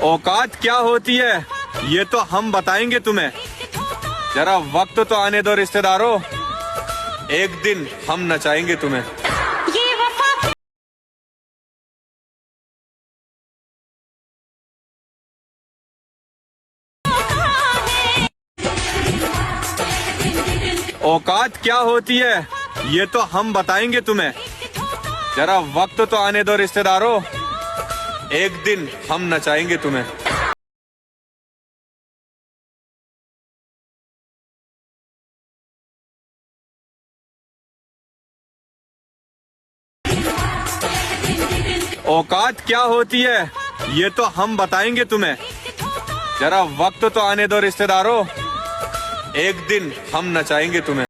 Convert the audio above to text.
औकात क्या होती है ये तो हम बताएंगे तुम्हें। जरा वक्त तो आने दो रिश्तेदारों, एक दिन हम नचाएंगे तुम्हें। औकात क्या होती है ये तो हम बताएंगे तुम्हें। जरा वक्त तो आने दो रिश्तेदारों, एक दिन हम नचाएंगे तुम्हें। औकात क्या होती है ये तो हम बताएंगे तुम्हें। जरा वक्त तो आने दो रिश्तेदारों, एक दिन हम नचाएंगे तुम्हें।